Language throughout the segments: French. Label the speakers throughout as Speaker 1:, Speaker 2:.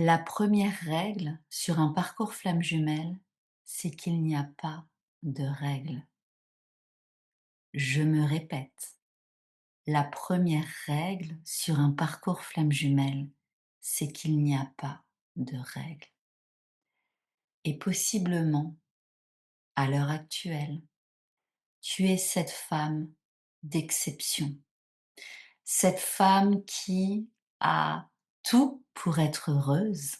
Speaker 1: La première règle sur un parcours flamme jumelle, c'est qu'il n'y a pas de règle. Je me répète, la première règle sur un parcours flamme jumelle, c'est qu'il n'y a pas de règle. Et possiblement, à l'heure actuelle, tu es cette femme d'exception. Cette femme qui a tout pour être heureuse,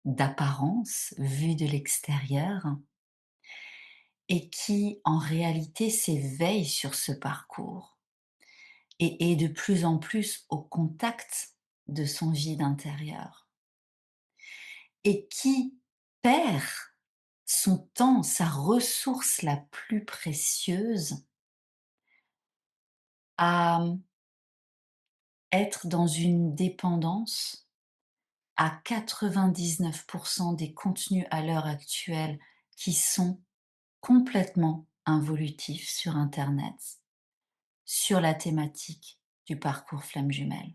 Speaker 1: d'apparence, vue de l'extérieur, et qui en réalité s'éveille sur ce parcours et est de plus en plus au contact de son vide intérieur et qui perd son temps, sa ressource la plus précieuse à être dans une dépendance à 99% des contenus à l'heure actuelle qui sont complètement involutifs sur internet, sur la thématique du parcours flamme jumelle.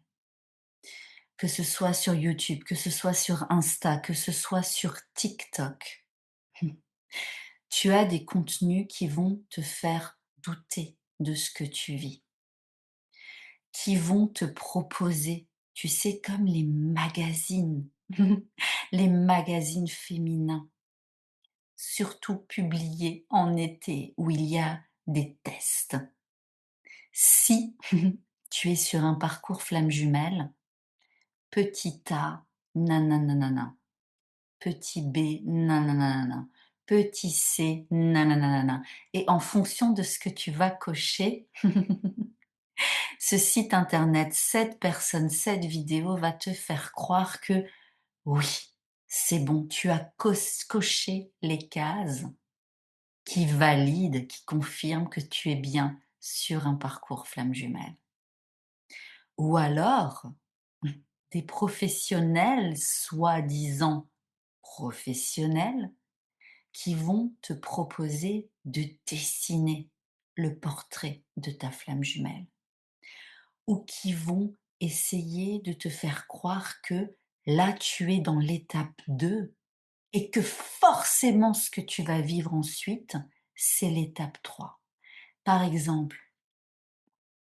Speaker 1: Que ce soit sur YouTube, que ce soit sur Insta, que ce soit sur TikTok, tu as des contenus qui vont te faire douter de ce que tu vis, qui vont te proposer, tu sais, comme les magazines, les magazines féminins, surtout publiés en été, où il y a des tests. Si tu es sur un parcours flamme jumelle, petit A, nananana, petit B, nananana, petit C, nananana. Et en fonction de ce que tu vas cocher, ce site internet, cette personne, cette vidéo va te faire croire que oui, c'est bon, tu as coché les cases qui valident, qui confirment que tu es bien sur un parcours flamme jumelle. Ou alors, des professionnels, soi-disant professionnels, qui vont te proposer de dessiner le portrait de ta flamme jumelle ou qui vont essayer de te faire croire que là tu es dans l'étape 2 et que forcément ce que tu vas vivre ensuite, c'est l'étape 3. Par exemple,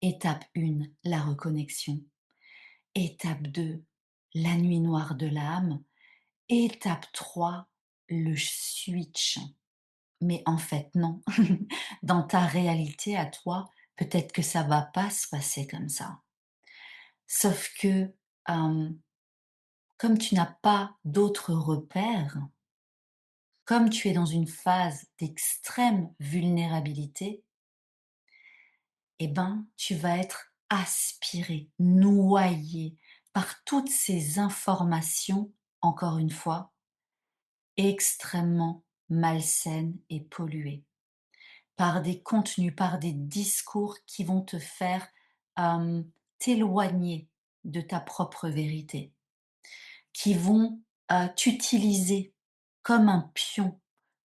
Speaker 1: étape 1, la reconnexion. Étape 2, la nuit noire de l'âme. Étape 3, le switch. Mais en fait, non. Dans ta réalité à toi, peut-être que ça va pas se passer comme ça. Sauf que, comme tu n'as pas d'autres repères, comme tu es dans une phase d'extrême vulnérabilité, eh ben, tu vas être aspiré, noyé par toutes ces informations, encore une fois, extrêmement malsaines et polluées. Par des contenus, par des discours qui vont te faire t'éloigner de ta propre vérité, qui vont t'utiliser comme un pion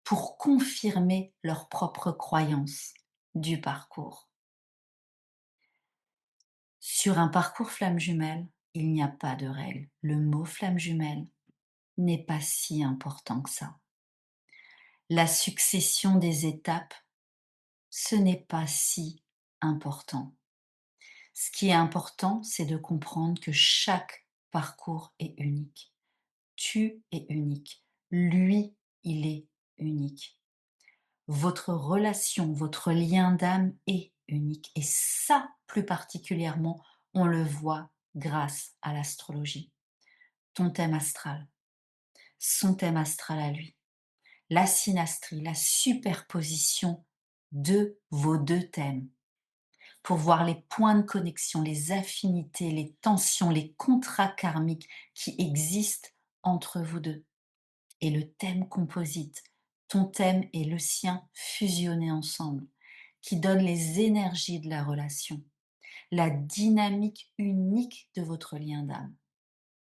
Speaker 1: pour confirmer leurs propres croyances du parcours. Sur un parcours flamme jumelle, il n'y a pas de règle. Le mot flamme jumelle n'est pas si important que ça. La succession des étapes, ce n'est pas si important. Ce qui est important, c'est de comprendre que chaque parcours est unique. Tu es unique. Lui, il est unique. Votre relation, votre lien d'âme est unique. Et ça, plus particulièrement, on le voit grâce à l'astrologie. Ton thème astral, son thème astral à lui, la synastrie, la superposition de vos deux thèmes pour voir les points de connexion, les affinités, les tensions, les contrats karmiques qui existent entre vous deux. Et le thème composite, ton thème et le sien fusionnés ensemble, qui donne les énergies de la relation, la dynamique unique de votre lien d'âme.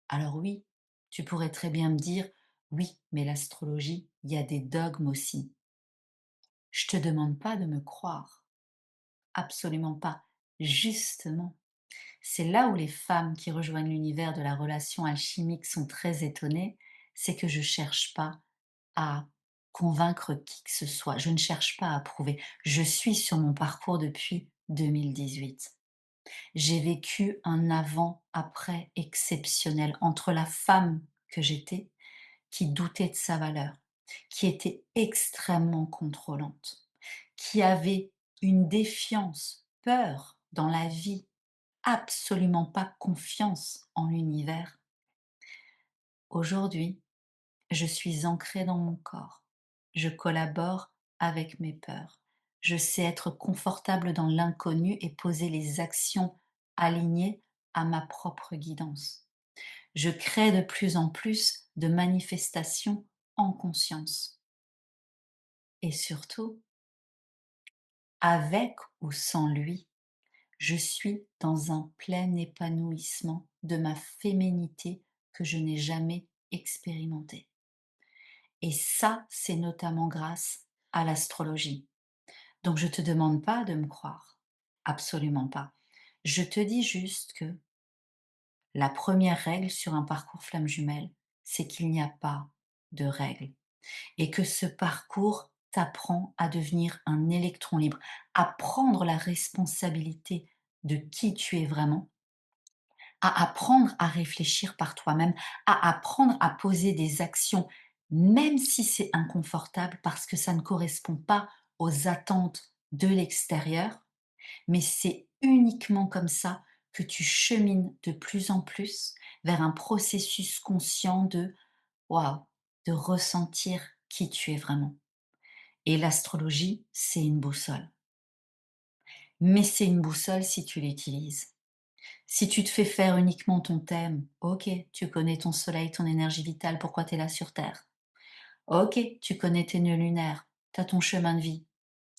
Speaker 1: Alors oui, tu pourrais très bien me dire, oui, mais l'astrologie, il y a des dogmes aussi. Je te demande pas de me croire, absolument pas. Justement, C'est là où les femmes qui rejoignent l'univers de la relation alchimique sont très étonnées, c'est que je cherche pas à convaincre qui que ce soit, je ne cherche pas à prouver. Je suis sur mon parcours depuis 2018. J'ai vécu un avant-après exceptionnel entre la femme que j'étais, qui doutait de sa valeur, qui était extrêmement contrôlante, qui avait une défiance, peur dans la vie, absolument pas confiance en l'univers. Aujourd'hui, je suis ancrée dans mon corps. Je collabore avec mes peurs. Je sais être confortable dans l'inconnu et poser les actions alignées à ma propre guidance. Je crée de plus en plus de manifestations en conscience. Et surtout, avec ou sans lui, je suis dans un plein épanouissement de ma féminité que je n'ai jamais expérimenté. Et ça, c'est notamment grâce à l'astrologie. Donc je te demande pas de me croire, absolument pas. Je te dis juste que la première règle sur un parcours flamme jumelle, c'est qu'il n'y a pas de règle et que ce parcours t'apprend à devenir un électron libre, à prendre la responsabilité de qui tu es vraiment, à apprendre à réfléchir par toi-même, à apprendre à poser des actions, même si c'est inconfortable parce que ça ne correspond pas aux attentes de l'extérieur, mais c'est uniquement comme ça que tu chemines de plus en plus vers un processus conscient de waouh, de ressentir qui tu es vraiment. Et l'astrologie, c'est une boussole. Mais c'est une boussole si tu l'utilises. Si tu te fais faire uniquement ton thème, ok, tu connais ton soleil, ton énergie vitale, pourquoi tu es là sur Terre. Ok, tu connais tes nœuds lunaires, tu as ton chemin de vie.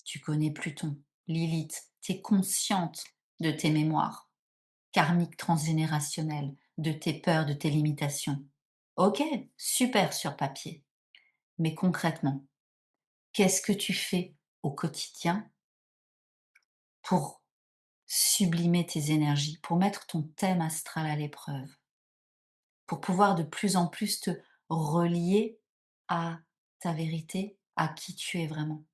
Speaker 1: Tu connais Pluton, Lilith, tu es consciente de tes mémoires karmiques transgénérationnelles, de tes peurs, de tes limitations. Ok, super sur papier. Mais concrètement, qu'est-ce que tu fais au quotidien pour sublimer tes énergies, pour mettre ton thème astral à l'épreuve, pour pouvoir de plus en plus te relier à ta vérité, à qui tu es vraiment.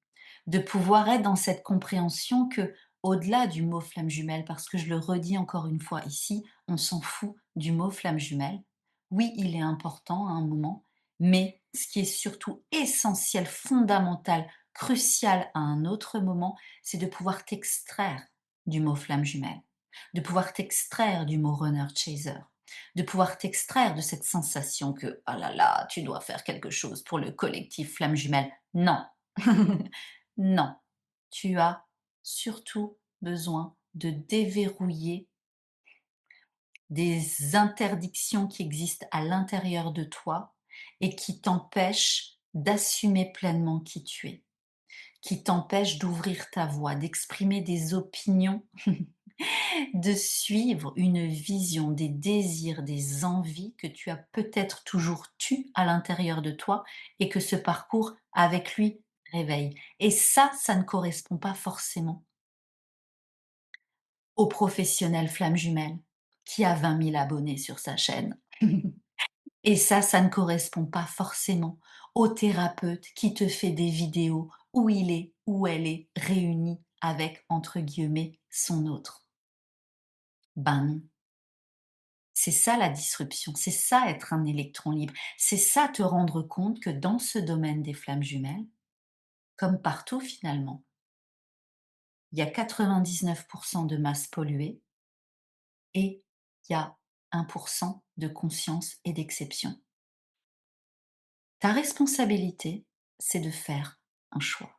Speaker 1: De pouvoir être dans cette compréhension que, au-delà du mot flamme jumelle, parce que je le redis encore une fois ici, on s'en fout du mot flamme jumelle. Oui, il est important à un moment, mais ce qui est surtout essentiel, fondamental, crucial à un autre moment, c'est de pouvoir t'extraire du mot flamme jumelle, de pouvoir t'extraire du mot runner chaser, de pouvoir t'extraire de cette sensation que, ah là là, tu dois faire quelque chose pour le collectif flamme jumelle. Non. Non, tu as surtout besoin de déverrouiller des interdictions qui existent à l'intérieur de toi et qui t'empêchent d'assumer pleinement qui tu es, qui t'empêchent d'ouvrir ta voix, d'exprimer des opinions, de suivre une vision, des désirs, des envies que tu as peut-être toujours tues à l'intérieur de toi et que ce parcours avec lui réveille. Et ça ne correspond pas forcément au professionnel flamme jumelle qui a 20 000 abonnés sur sa chaîne. Et ça ne correspond pas forcément au thérapeute qui te fait des vidéos où il est, où elle est réunie avec, entre guillemets, son autre. Ben non. C'est ça la disruption, c'est ça être un électron libre, c'est ça te rendre compte que dans ce domaine des flammes jumelles, comme partout finalement, il y a 99% de masse polluée et il y a 1% de conscience et d'exception. Ta responsabilité, c'est de faire un choix.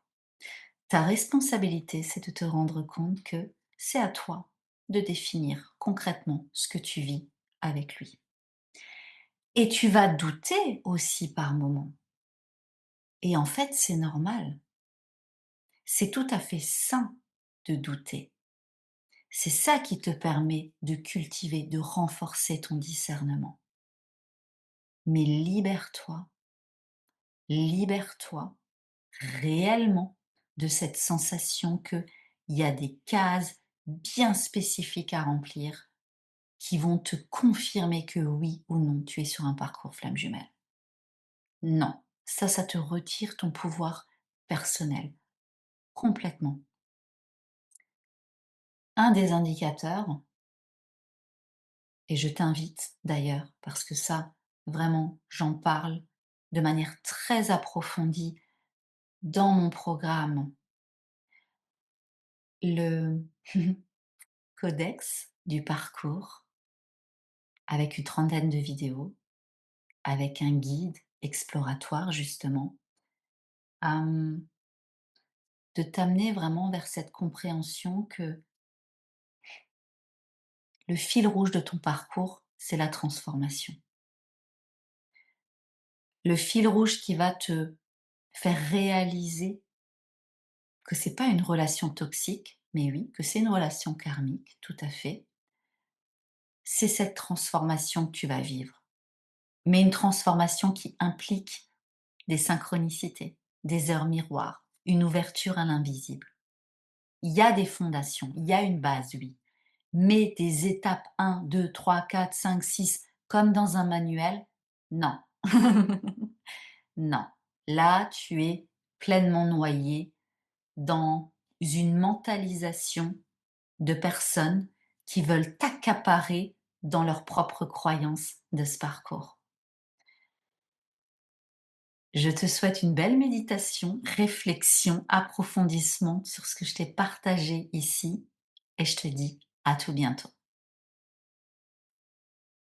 Speaker 1: Ta responsabilité, c'est de te rendre compte que c'est à toi de définir concrètement ce que tu vis avec lui. Et tu vas douter aussi par moments. Et en fait, c'est normal. C'est tout à fait sain de douter. C'est ça qui te permet de cultiver, de renforcer ton discernement. Mais libère-toi réellement de cette sensation qu'il y a des cases bien spécifiques à remplir qui vont te confirmer que oui ou non, tu es sur un parcours flamme jumelle. Non, ça te retire ton pouvoir personnel, complètement. Un des indicateurs, et je t'invite d'ailleurs, parce que ça, vraiment, j'en parle de manière très approfondie dans mon programme, le codex du parcours, avec une trentaine de vidéos, avec un guide exploratoire justement, hem, de t'amener vraiment vers cette compréhension que le fil rouge de ton parcours, c'est la transformation. Le fil rouge qui va te faire réaliser que c'est pas une relation toxique, mais oui, que c'est une relation karmique, tout à fait. C'est cette transformation que tu vas vivre, mais une transformation qui implique des synchronicités, des heures miroirs, une ouverture à l'invisible. Il y a des fondations, il y a une base, oui, mais des étapes 1, 2, 3, 4, 5, 6, comme dans un manuel, non. Non. Là, tu es pleinement noyé dans une mentalisation de personnes qui veulent t'accaparer dans leurs propres croyances de ce parcours. Je te souhaite une belle méditation, réflexion, approfondissement sur ce que je t'ai partagé ici et je te dis à tout bientôt.